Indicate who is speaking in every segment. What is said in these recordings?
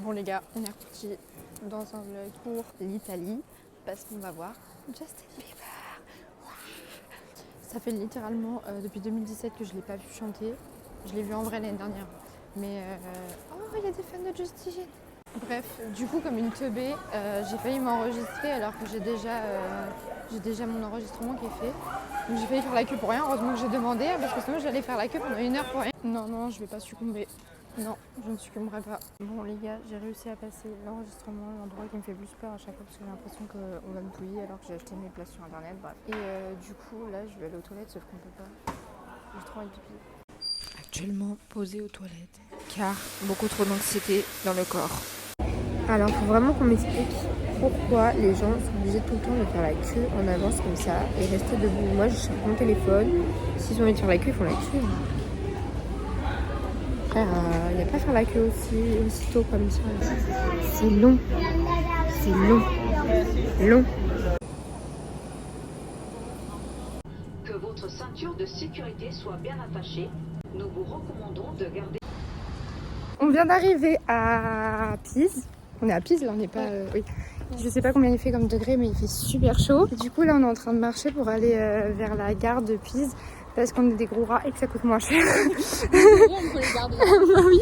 Speaker 1: Bon les gars, on est reparti dans un vlog pour l'Italie parce qu'on va voir Justin Bieber. Ça fait littéralement depuis 2017 que je ne l'ai pas vu chanter. Je l'ai vu en vrai l'année dernière. Mais oh, il y a des fans de Justin. Bref, du coup comme une teubée, j'ai failli m'enregistrer alors que j'ai déjà mon enregistrement qui est fait. Donc j'ai failli faire la queue pour rien. Heureusement que j'ai demandé parce que sinon j'allais faire la queue pendant 1 heure pour rien. Non, je vais pas succomber. Non, je ne succomberai pas. Bon les gars, j'ai réussi à passer l'enregistrement, l'endroit qui me fait plus peur à chaque fois parce que j'ai l'impression qu'on va me touiller alors que j'ai acheté mes places sur internet, bref. Et du coup là je vais aller aux toilettes sauf qu'on peut pas. J'ai trop envie de pipi. Actuellement posée aux toilettes car beaucoup trop d'anxiété dans le corps. Alors faut vraiment qu'on m'explique pourquoi les gens sont obligés tout le temps de faire la queue en avance comme ça et rester debout. Moi je cherche mon téléphone, s'ils ont envie de faire la queue, ils font la queue. Frère, il n'y a pas à faire la queue aussitôt comme ça. C'est long. Long.
Speaker 2: Que votre ceinture de sécurité soit bien attachée. Nous vous recommandons de garder...
Speaker 1: On vient d'arriver à Pise. On est à Pise là, on n'est pas... oui. Je sais pas combien il fait comme degré, mais il fait super chaud. Et du coup là on est en train de marcher pour aller vers la gare de Pise. Parce qu'on est des gros rats et que ça coûte moins cher.
Speaker 3: On peut les garder.
Speaker 1: Oui.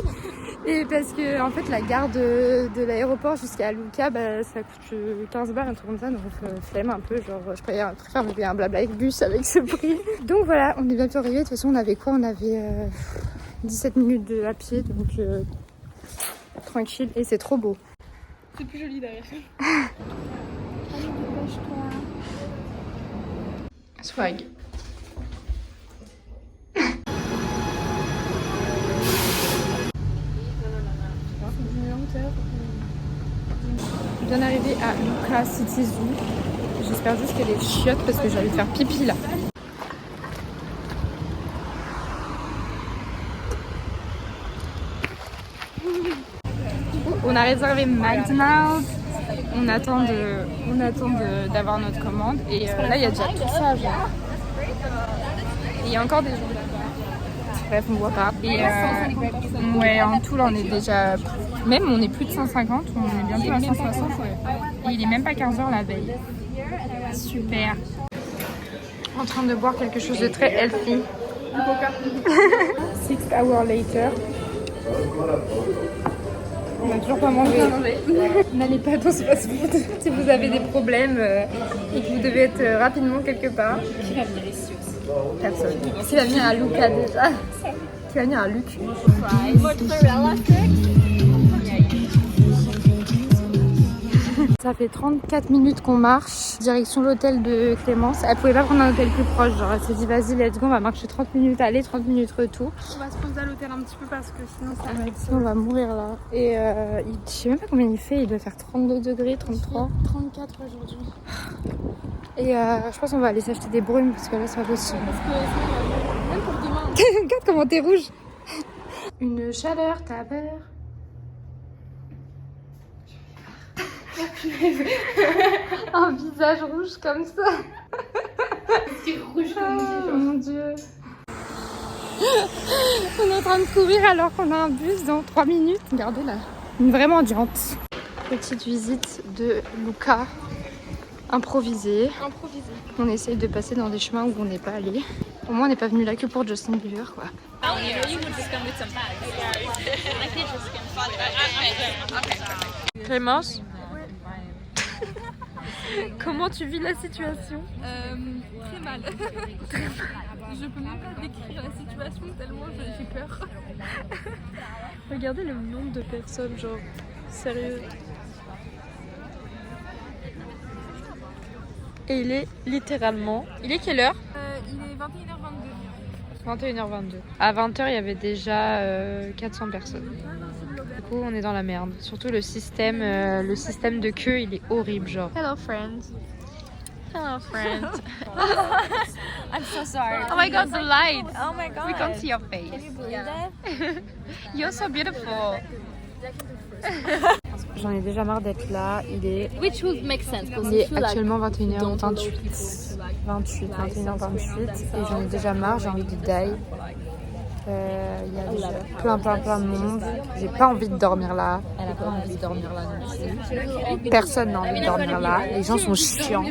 Speaker 1: Et parce que en fait la gare de l'aéroport jusqu'à Lucca, ça coûte 15 balles, un truc comme ça. Donc flemme un peu, genre je préfère me payer un blabla avec bus avec ce prix. Donc voilà, on est bientôt arrivé. De toute façon on avait quoi? On avait 17 minutes à pied, donc tranquille et c'est trop beau.
Speaker 3: C'est plus joli derrière.
Speaker 1: Swag. Bien arrivé à Lucca City Zoo. J'espère juste qu'il y a des chiottes parce que j'ai envie de faire pipi là. On a réservé McDonald's. On attend d'avoir notre commande et là il y a déjà tout ça genre. Et il y a encore des gens là-bas. Bref, on voit pas. Et ouais, en tout là on est déjà... Même on est plus de 150, on est bientôt à 160. Et il est même pas 15h la veille. Super. En train de boire quelque chose de très healthy. Du coca. 6 hours later. On n'a toujours pas mangé. N'allez pas dans ce fast-food si vous avez des problèmes et que vous devez être rapidement quelque part.
Speaker 3: Qui va venir ici aussi?
Speaker 1: Personne. Qui va venir à Lucca déjà? Qui va venir à Luc?
Speaker 3: Mozzarella sticks.
Speaker 1: Ça fait 34 minutes qu'on marche, direction l'hôtel de Clémence. Elle pouvait pas prendre un hôtel plus proche, genre elle s'est dit vas-y let's go, on va marcher 30 minutes aller, 30 minutes retour.
Speaker 3: On va se poser à l'hôtel un petit peu parce que sinon ça va être...
Speaker 1: Sinon on va mourir là. Et je sais même pas combien il fait, il doit faire 32 degrés, 33.
Speaker 3: 34 aujourd'hui.
Speaker 1: Et je pense qu'on va aller s'acheter des brumes parce que là c'est pas possible.
Speaker 3: Parce que même pour demain.
Speaker 1: Regarde comment t'es rouge. Une chaleur, t'as peur? Un visage rouge comme ça.
Speaker 3: C'est rouge comme
Speaker 1: Oh mon dieu. On est en train de courir alors qu'on a un bus dans 3 minutes. Regardez là, une vraie mendiante. Petite visite de Lucca improvisée. On essaye de passer dans des chemins où on n'est pas allé. Au moins on n'est pas venu là que pour Justin Bieber quoi. Clémence, comment tu vis la situation?
Speaker 3: Très mal. Je peux même pas décrire la situation tellement j'ai peur.
Speaker 1: Regardez le nombre de personnes, genre, sérieux. Et il est littéralement... Il est quelle heure?
Speaker 3: Il est 21h22.
Speaker 1: 21h22. À 20h, il y avait déjà 400 personnes. Du coup, on est dans la merde. Surtout le système de queue, il est horrible, genre. Hello, friends. Hello, friends.
Speaker 4: I'm so sorry.
Speaker 1: Oh my god, the light.
Speaker 4: Oh my god.
Speaker 1: We can't see your face.
Speaker 4: Can you believe that?
Speaker 1: You're so beautiful. J'en ai déjà marre d'être là. Il est actuellement 21h28. 21h28. Et j'en ai déjà marre, j'ai envie de die. Il y avait plein de monde. J'ai pas envie de dormir là. Elle a pas envie de dormir là non plus. Personne n'a envie de dormir là. Les gens sont chiants.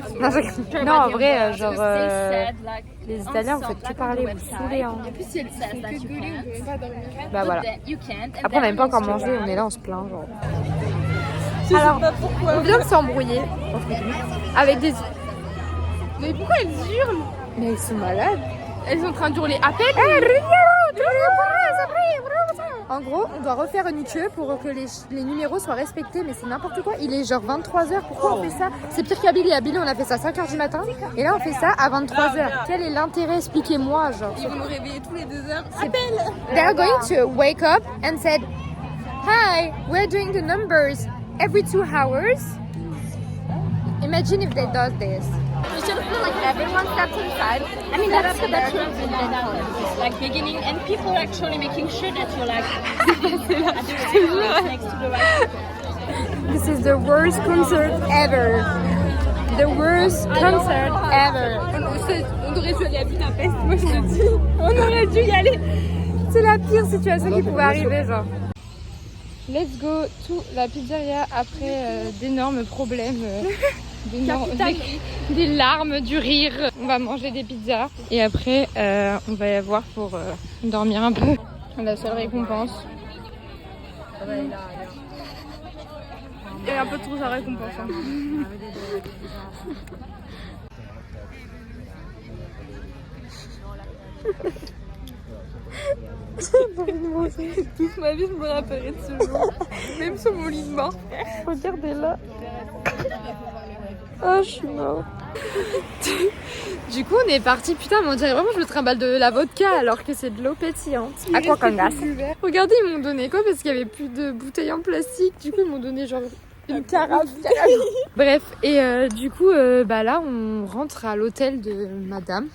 Speaker 1: Non, en vrai, genre, les Italiens, vous faites que parler, vous saoulez. Hein. Bah voilà. Après, on n'a même pas encore mangé, on est là, on se plaint. Genre. Alors, on vient de s'embrouiller avec des.
Speaker 3: Mais pourquoi elles hurlent?
Speaker 1: Mais elles sont malades.
Speaker 3: Elles sont en train d'hurler à peine.
Speaker 1: En gros, on doit refaire une queue pour que les numéros soient respectés, mais c'est n'importe quoi. Il est genre 23h, pourquoi on fait ça? C'est pire qu'à Billy. À Billy, on a fait ça à 5h du matin, et là on fait ça à 23h. Quel est l'intérêt? Expliquez-moi, genre.
Speaker 3: Ils vont nous réveiller tous les 2 heures. Appelle.
Speaker 1: They're going to wake up and said, "Hi, we're doing the numbers every 2 hours." Imagine if they does this.
Speaker 4: You should feel like everyone steps inside. I mean, that's the better like beginning, and people actually making sure that you're like at the right next to the right.
Speaker 1: This is the worst concert ever. The worst concert ever.
Speaker 3: On aurait dû aller à Budapest, moi je te dis. On aurait dû y aller.
Speaker 1: C'est la pire situation qui pouvait arriver, genre. Let's go to la pizzeria après d'énormes problèmes. Des larmes, du rire. On va manger des pizzas et après on va y avoir pour dormir un peu. La seule récompense.
Speaker 3: Et un peu trop sa récompense. Hein. Toute ma vie je me rappellerai de ce jour. Même sur mon lit de mort.
Speaker 1: Regardez là. Oh, je suis morte. Du coup, on est parti. Putain, mais on dirait vraiment que je me trimballe de la vodka alors que c'est de l'eau pétillante. À quoi qu'on gasse. Regardez, ils m'ont donné quoi? Parce qu'il n'y avait plus de bouteilles en plastique. Du coup, ils m'ont donné genre une carafe. Bref, et du coup, bah là, on rentre à l'hôtel de madame.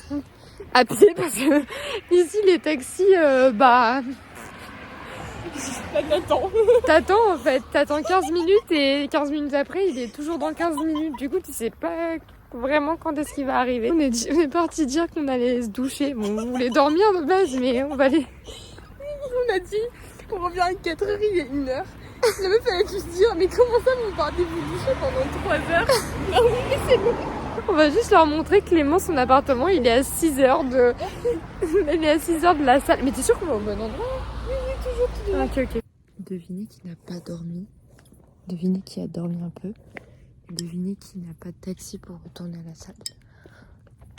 Speaker 1: À pied parce que ici, les taxis, bah. T'attends en fait, t'attends 15 minutes et 15 minutes après il est toujours dans 15 minutes. Du coup tu sais pas vraiment quand est-ce qu'il va arriver. On est parti dire qu'on allait se doucher. Bon, on voulait dormir de base mais on va aller.
Speaker 3: On a dit on revient à 4h, il est 1h. La meuf elle a dû se dire mais comment ça vous partez vous doucher pendant 3 heures? Ah oui mais c'est bon.
Speaker 1: On va juste leur montrer que Clément son appartement il est à 6h de. Il est à 6h de la salle. Mais t'es sûr qu'on va au bon endroit?
Speaker 3: Toujours.
Speaker 1: Ok. Devinez qui n'a pas dormi. Devinez qui a dormi un peu. Devinez qui n'a pas de taxi pour retourner à la salle.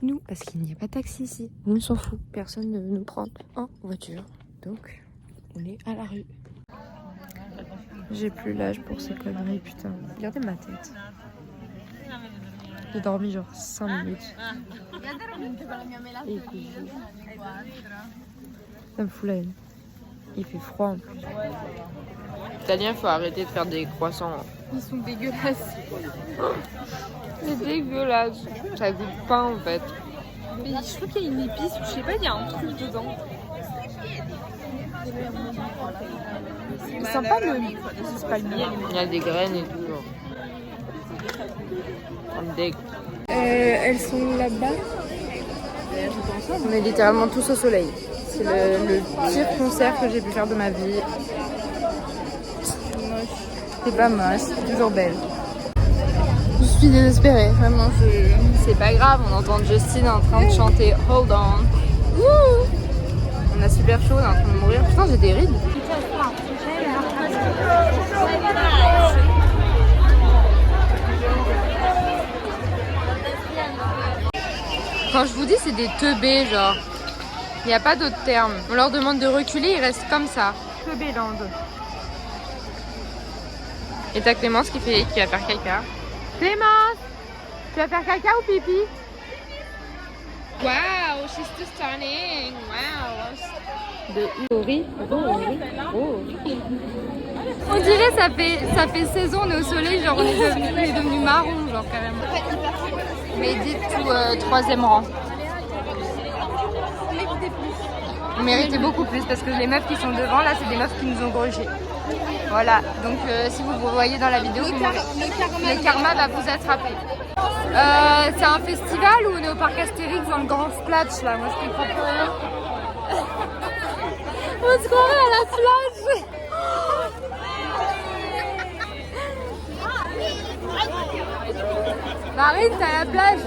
Speaker 1: Nous, parce qu'il n'y a pas de taxi ici. Nous, on s'en fout. Personne ne nous prend en voiture. Donc, on est à la rue. J'ai plus l'âge pour ces conneries, putain. Regardez ma tête. J'ai dormi genre 5 minutes. Et puis, ça me fout la haine. Il fait froid en plus. Italien, faut arrêter de faire des croissants.
Speaker 3: Ils sont dégueulasses.
Speaker 1: C'est dégueulasse. Ça goûte pas en fait.
Speaker 3: Mais je crois qu'il y a une épice, je sais pas, il y a un truc dedans.
Speaker 1: Il sent pas le palmier. Il y a des graines et tout.
Speaker 3: Elles sont là-bas.
Speaker 1: On est littéralement tous au soleil. C'est le pire concert que j'ai pu faire de ma vie. C'est pas moche, c'est toujours belle. Je suis désespérée, vraiment. C'est pas grave, on entend Justine en train de chanter Hold On. Wouh, on a super chaud, on est en train de mourir. Putain, j'ai des rides. Quand je vous dis, c'est des teubés, genre. Il n'y a pas d'autre terme. On leur demande de reculer, ils restent comme ça. Teubéland. Et t'as Clémence qui va faire caca. Clémence, tu vas faire caca ou pipi?
Speaker 3: Wow, she's still stunning. Wow.
Speaker 1: De Uri. Oh. On dirait ça fait saison, on est au soleil, genre on est devenu marron, genre carrément. Mais dites tout 3e rang. On méritait beaucoup plus parce que les meufs qui sont devant là, c'est des meufs qui nous ont grugé. Voilà, donc si vous voyez dans la vidéo, le karma va vous attraper. C'est un festival ou on est au parc Astérix dans le grand splash là? Moi je comprends pas.
Speaker 3: On se croirait à la plage. Marine, t'es à la plage.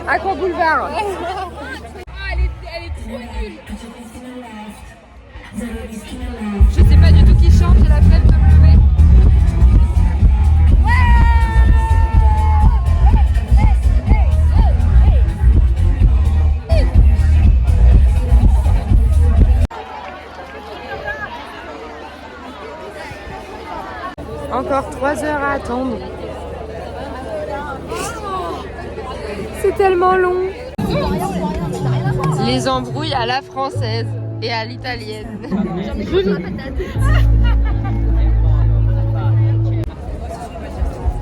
Speaker 3: Aqua Boulevard. Elle est trop nulle. Je sais pas du tout qui chante, j'ai la flemme de me lever. Encore 3 heures à attendre. C'est tellement long. Les embrouilles à la française et à l'italienne.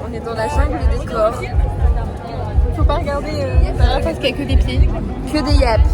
Speaker 3: On est dans la jungle des corps. Faut pas regarder parce qu'il y a que des pieds. Que des yaps.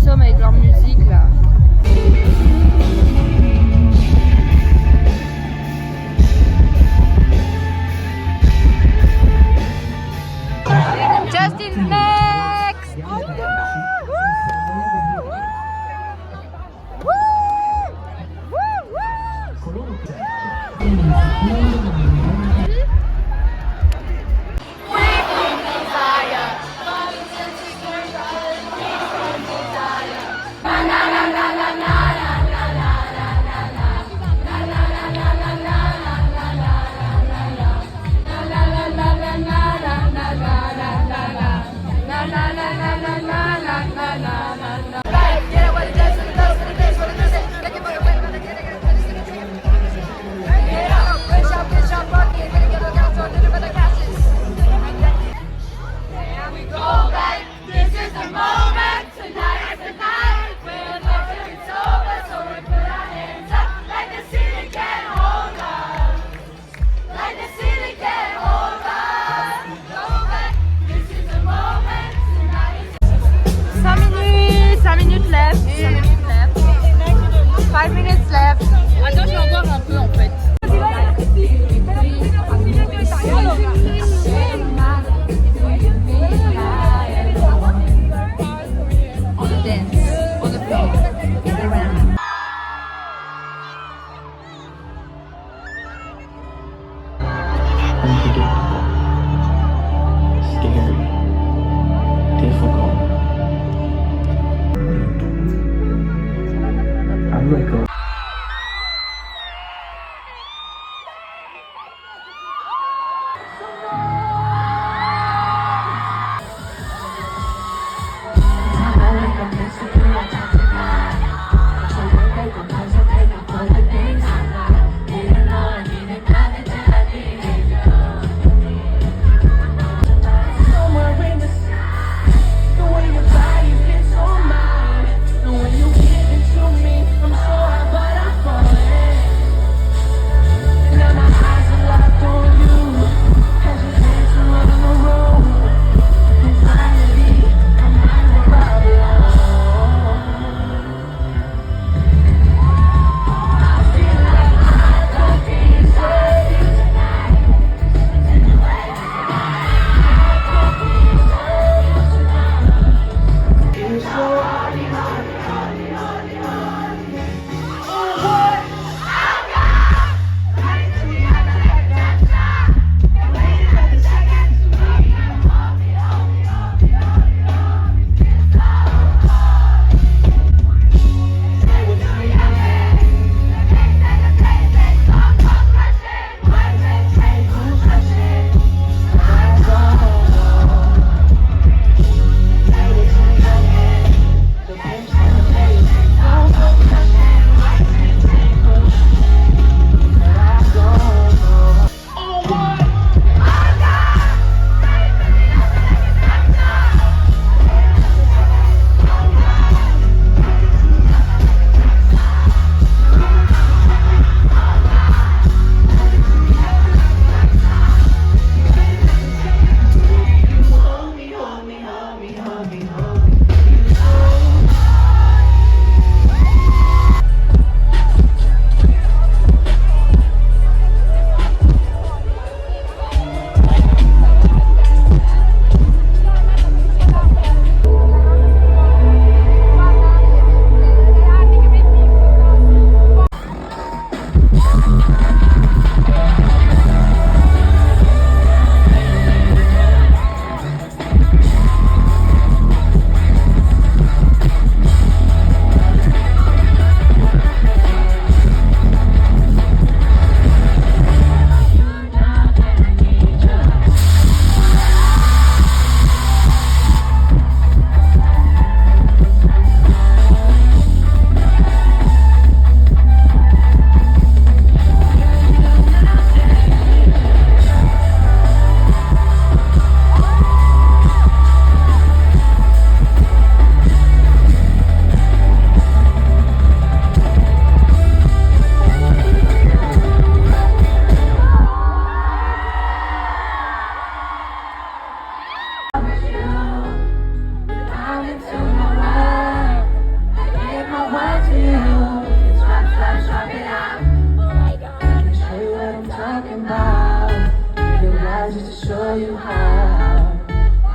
Speaker 3: Avec leur musique là. Justin next.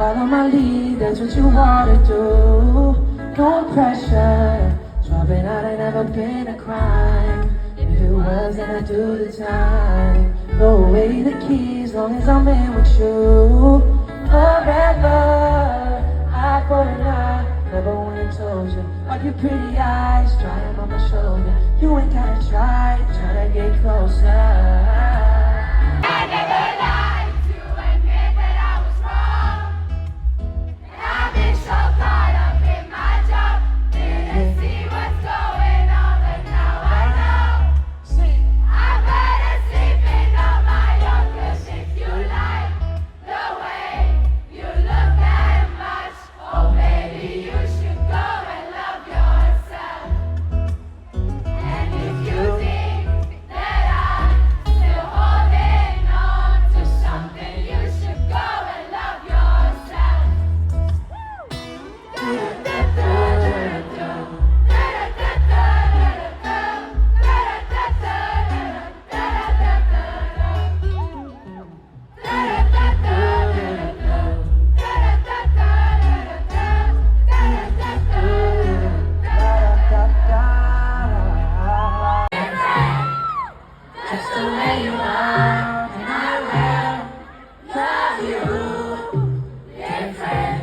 Speaker 5: Follow my lead, that's what you wanna do. No pressure, dropping out ain't never been a crime. If it was, then I'd do the time. Throw away the keys, long as I'm in with you. Forever, eye for an eye. Never went and told you. Wipe your pretty eyes, dry them on my shoulder. You ain't gotta try to get closer. I never lied to admit that I was wrong. And I've been so caught up in my job. Didn't see what's going on, but now I know. I better sleep in on my own, 'cause if you like the way you look that much, oh maybe you should go and love yourself. And if you think that I'm still holding on to something, you should go and love yourself. Just the way you are, and I will love you different.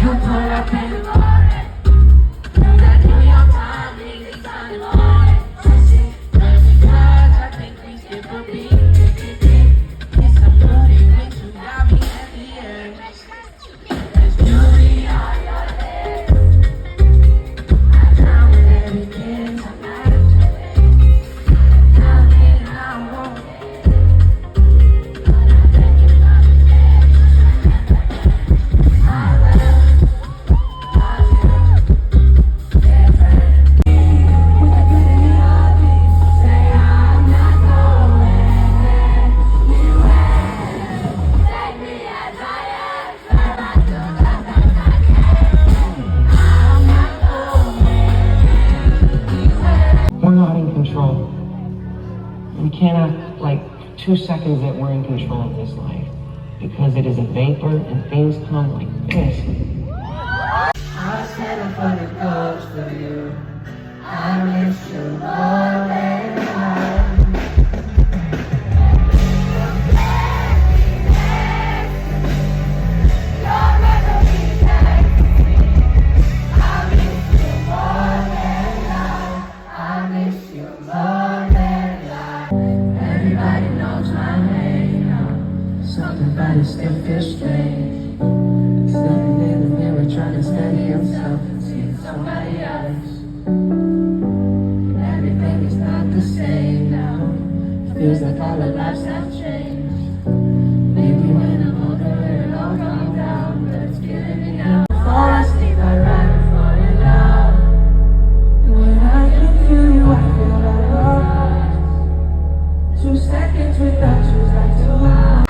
Speaker 5: You pull up in the morning, that New York time, easy time in the morning. Because I think we skip a beat. It's a movie with you, got me at the edge. There's beauty on your lips. I drown in everything tonight. Nothing I won't. We're not in control. We can't act like 2 seconds that we're in control of this life, because it is a vapor and things come like this. I settle for the ghost of you. I miss you more than I. Everybody knows my name now. Something about it still feels strange. Standing in the mirror trying to steady himself and see somebody else. Everything is not the same now. Feels like all our lives have changed. Maybe when I'm older it'll all calm down, but it's killing me now. Before I sleep I rather fall in love. And when I can feel you I feel like love. 2 seconds without you is like 2 hours.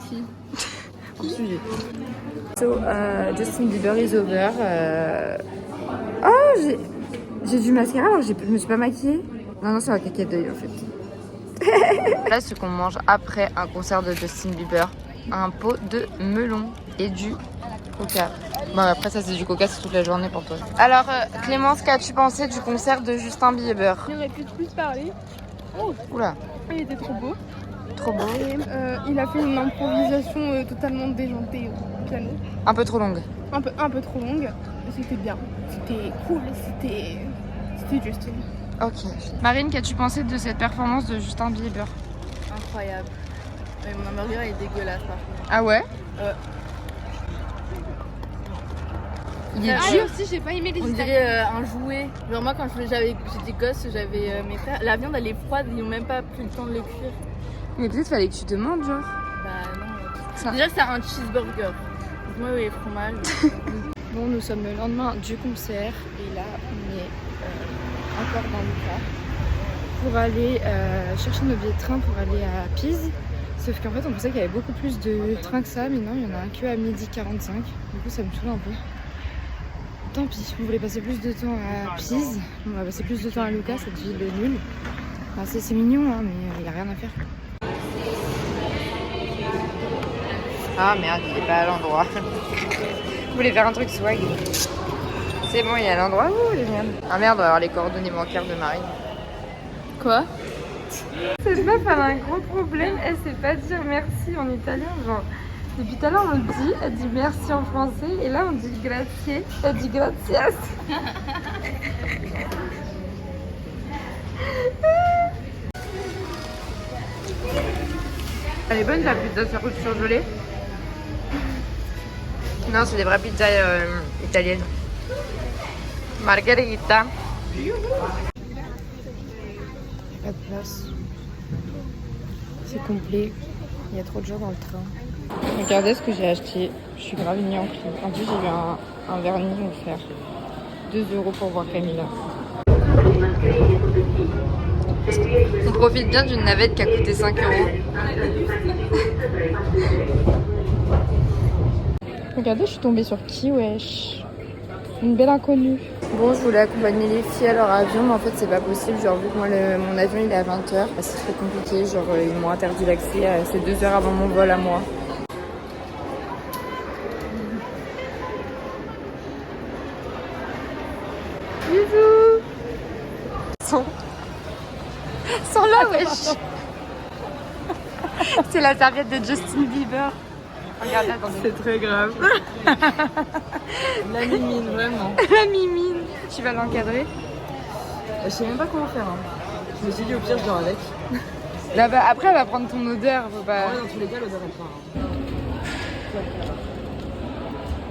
Speaker 3: Qui?
Speaker 1: So, Justin Bieber is over. Oh, j'ai du mascara alors je me suis pas maquillée. Non, c'est un caca d'œil en fait. Là, ce qu'on mange après un concert de Justin Bieber, un pot de melon et du coca. Bon, après ça c'est du coca, c'est toute la journée pour toi. Alors Clémence, qu'as-tu pensé du concert de Justin Bieber?
Speaker 3: Il aurait pu plus parler. Oh,
Speaker 1: Oula,
Speaker 3: il était trop beau.
Speaker 1: trop beau.
Speaker 3: Et, il a fait une improvisation totalement déjantée au piano.
Speaker 1: Un peu trop longue.
Speaker 3: Un peu trop longue. C'était bien. C'était cool. C'était Justin.
Speaker 1: Ok. Marine, qu'as-tu pensé de cette performance de Justin Bieber?
Speaker 6: Incroyable. Mais mon hamburger est dégueulasse par contre.
Speaker 1: Ah ouais? Il est dur.
Speaker 3: aussi, j'ai pas aimé les
Speaker 6: On dirait un jouet. Genre moi quand j'étais gosse, j'avais mes frères. La viande elle est froide, ils ont même pas pris le temps de les cuire.
Speaker 1: Mais peut-être fallait que tu demandes genre.
Speaker 6: Bah non.
Speaker 1: Ça.
Speaker 6: Déjà c'est un cheeseburger. Moi oui, fromage.
Speaker 1: Bon, nous sommes le lendemain du concert et là on est encore dans le car pour aller chercher nos billets de train pour aller à Pise. Sauf qu'en fait on pensait qu'il y avait beaucoup plus de trains que ça, mais non, il y en a un que à 12h45. Du coup ça me saoule un peu. Tant pis, on voulait passer plus de temps à Pise, on va passer plus de temps à Lucca, cette ville nulle. Enfin, c'est mignon, hein, mais il n'y a rien à faire. Ah merde, il est pas à l'endroit. Vous voulez faire un truc swag? C'est bon, il est à l'endroit où les merde. Ah merde, on va avoir les coordonnées bancaires de Marine.
Speaker 3: Quoi?
Speaker 1: Cette meuf, elle a un gros problème, elle sait pas dire merci en italien, genre. Depuis tout à l'heure on le dit, elle dit merci en français et là on dit grazie, elle dit gracias. Elle est bonne la pizza surgelée? Non, c'est des vraies pizzas italiennes. Margherita. Pas de place. C'est complet. Il y a trop de gens dans le train. Regardez ce que j'ai acheté. Je suis grave unie en prix. En plus, j'ai eu un vernis offert. 2 € pour voir Camilla. On profite bien d'une navette qui a coûté 5 €. Regardez, je suis tombée sur qui, wesh? Une belle inconnue. Bon, je voulais accompagner les filles à leur avion, mais en fait, c'est pas possible. Genre, vu que moi, mon avion, il est à 20h, c'est très compliqué. Genre, ils m'ont interdit l'accès. C'est 2 heures avant mon vol à moi. Bisous. Sans là, wesh. C'est la serviette de Justin Bieber. Regarde, attendez.
Speaker 6: C'est très grave. La mimine, vraiment.
Speaker 1: La mimine. Tu vas l'encadrer?
Speaker 6: Je sais même pas comment faire. Hein. Je me suis dit au pire je dors avec.
Speaker 1: Là, bah, après, elle va prendre ton odeur. Faut pas...
Speaker 6: Ouais, dans tous les cas, l'odeur est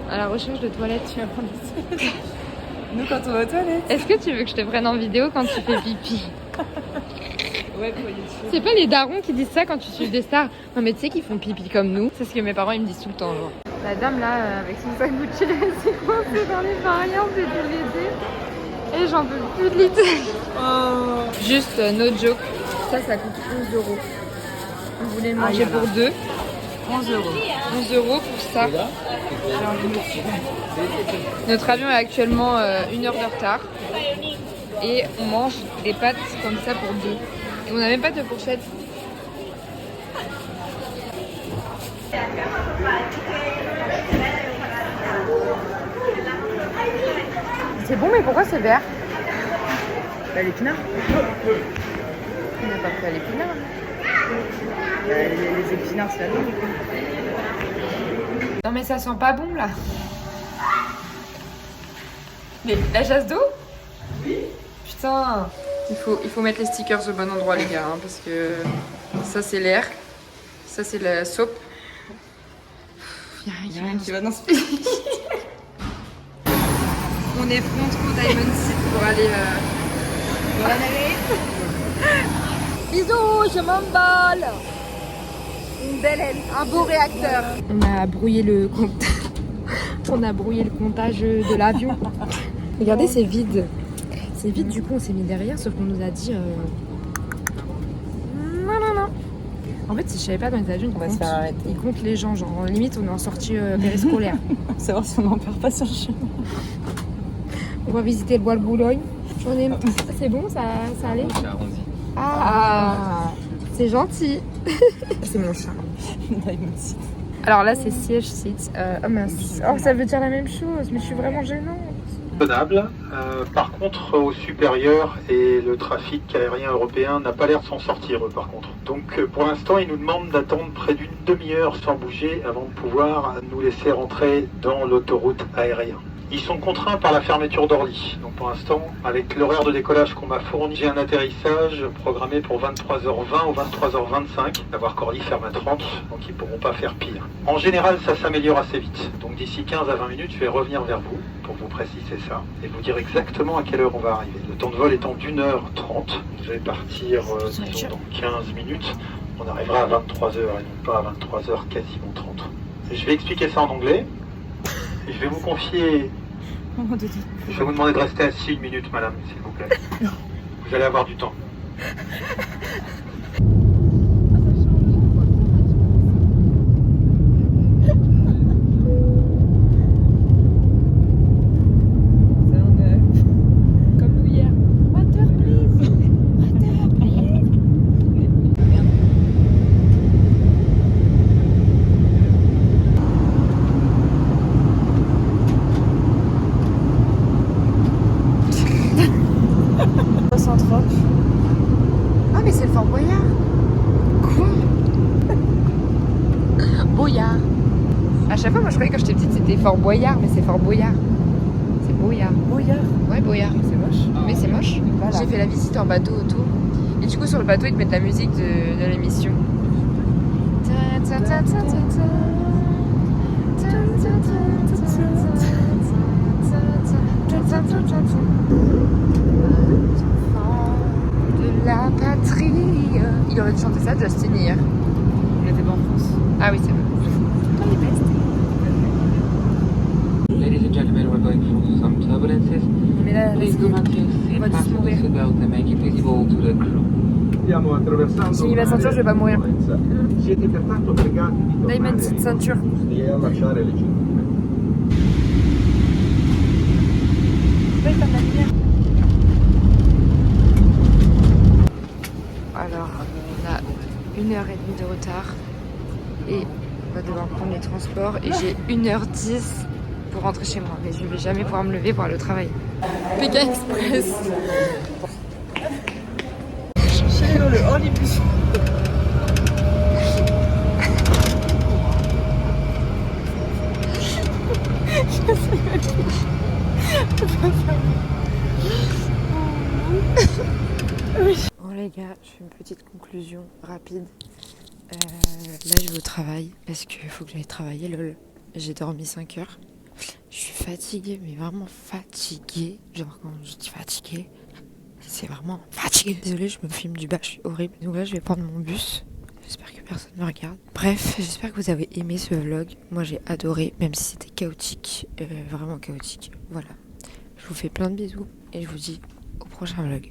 Speaker 6: pas.
Speaker 1: À la recherche de toilettes, tu vas prendre ici.
Speaker 6: Nous quand on va aux toilettes.
Speaker 1: Est-ce que tu veux que je te prenne en vidéo quand tu fais pipi?
Speaker 6: Ouais, pour YouTube.
Speaker 1: C'est pas les darons qui disent ça quand tu suis des stars. Non mais tu sais qu'ils font pipi comme nous. C'est ce que mes parents ils me disent tout le temps. Genre. La dame là avec son sac Gucci, elle s'est coincée dans les variantes et de l'aider. Et j'en peux plus de l'Italie.
Speaker 6: Oh.
Speaker 1: Juste no joke. Ça coûte 11 €. On voulait manger pour deux.
Speaker 6: 11 €.
Speaker 1: 11 € pour ça. Notre avion est actuellement 1 heure de retard. Et on mange des pâtes comme ça pour deux. Et on n'a même pas de fourchette. C'est bon, mais pourquoi c'est vert?
Speaker 6: Bah, l'épinard.
Speaker 1: On n'a pas pris à l'épinard.
Speaker 6: Les épinards, c'est la même.
Speaker 1: Non mais ça sent pas bon là. Mais la chasse d'eau? Oui. Putain. Il faut mettre les stickers au bon endroit les gars, hein, parce que ça c'est l'air, ça c'est la soupe. Y'a rien qui va dans ce pays. On est front au Diamond Seed pour aller dans la navette. Bisous, je m'emballe. Une belle aile, un beau réacteur. On a brouillé le compte. On a brouillé le comptage de l'avion. Regardez, c'est vide. C'est vide, du coup on s'est mis derrière, sauf qu'on nous a dit non.
Speaker 7: En fait, si je savais pas dans les avions,
Speaker 8: On va se faire arrêter.
Speaker 7: ils comptent les gens. Genre, en limite, on est en sortie périscolaire.
Speaker 8: Savoir si on n'en perd pas sur le chemin.
Speaker 7: On va visiter le bois de Boulogne. J'en ai... C'est bon, ça allait? Ah, c'est gentil. C'est mon chat. Alors là, c'est siège seat. Oh mince. Oh, ça veut dire la même chose, mais je suis vraiment gênante.
Speaker 9: Raisonnable. Par contre, au supérieur et le trafic aérien européen n'a pas l'air de s'en sortir, eux, par contre. Donc, pour l'instant, ils nous demandent d'attendre près d'une demi-heure sans bouger avant de pouvoir nous laisser rentrer dans l'autoroute aérienne. Ils sont contraints par la fermeture d'Orly. Donc, pour l'instant, avec l'horaire de décollage qu'on m'a fourni, j'ai un atterrissage programmé pour 23h20 ou 23h25. Savoir qu'Orly ferme à 30, donc ils ne pourront pas faire pire. En général, ça s'améliore assez vite. Donc, d'ici 15 à 20 minutes, je vais revenir vers vous pour vous préciser ça et vous dire exactement à quelle heure on va arriver. Le temps de vol étant d'1h30, je vais partir disons, dans 15 minutes. On arrivera à 23h et non pas à 23h quasiment 30. Je vais expliquer ça en anglais. Je vais vous confier... Je vais vous demander de rester assis une minute, madame, s'il vous plaît. Vous allez avoir du temps.
Speaker 7: Comme nous hier. Water, please. Water, please. Ah mais c'est le Fort Boyard. Quoi? Boyard. À chaque fois moi je croyais que quand j'étais petite c'était Fort Boyard, mais c'est Fort Boyard. C'est Boyard.
Speaker 8: Boyard.
Speaker 7: Ouais, Boyard.
Speaker 8: C'est moche.
Speaker 7: Mais c'est moche.
Speaker 8: Voilà.
Speaker 7: J'ai fait la visite en bateau autour. Et du coup sur le bateau ils te mettent la musique de l'émission. De la patrie. Il aurait dû chanter ça Justin hier.
Speaker 8: On n'était pas en France.
Speaker 7: Ah oui c'est vrai.
Speaker 10: Ladies and gentlemen, we're going through some turbulences.
Speaker 7: Mais là,
Speaker 10: Please do not use
Speaker 7: on va tous mourir.
Speaker 10: seatbelt and make it visible to the crew.
Speaker 11: Stiamo attraversando
Speaker 7: J'ai mis ma ceinture, je vais pas mourir.
Speaker 11: Siete pertanto pregati di
Speaker 7: Là il m'a une
Speaker 11: tornare
Speaker 7: petite ceinture.
Speaker 11: e allacciare le cinture.
Speaker 7: Alors, on a 1h30 de retard et on va devoir prendre les transports et j'ai 1h10 pour rentrer chez moi. Mais je vais jamais pouvoir me lever pour aller au travail. Pékin Express.
Speaker 8: Chez le Holibus.
Speaker 7: Bon les gars, je fais une petite conclusion rapide. Là je vais au travail parce qu'il faut que j'aille travailler lol. J'ai dormi 5 heures. Je suis fatiguée, mais vraiment fatiguée. Genre quand je dis fatiguée, c'est vraiment fatiguée. Désolée, je me filme du bas, je suis horrible. Donc là je vais prendre mon bus. J'espère que personne ne me regarde. Bref, j'espère que vous avez aimé ce vlog. Moi j'ai adoré, même si c'était chaotique. Vraiment chaotique. Voilà. Je vous fais plein de bisous et je vous dis au prochain vlog.